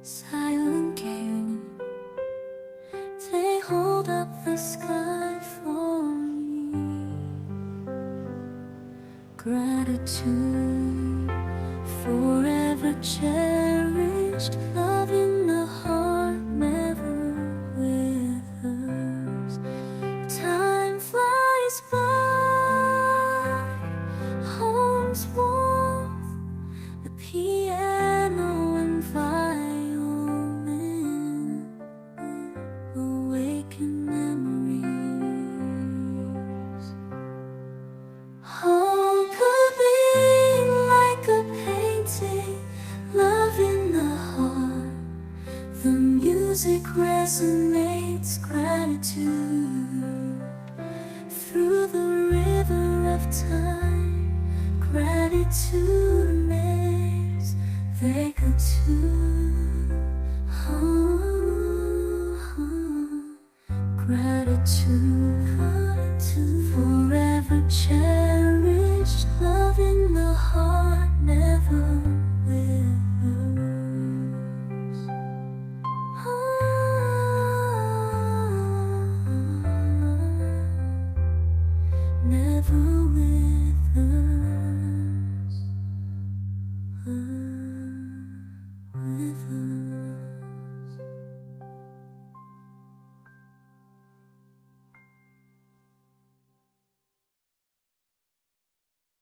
silent game, they hold up the sky for me. Gratitude, forever cherished, love in the heart, never withers. Time flies by, home's warmth, the piano and violin awaken memories. Home could be like a painting, love in the heart. The music resonates gratitude through the river of time. Gratitude makes they go too. Gratitude, forever cherished.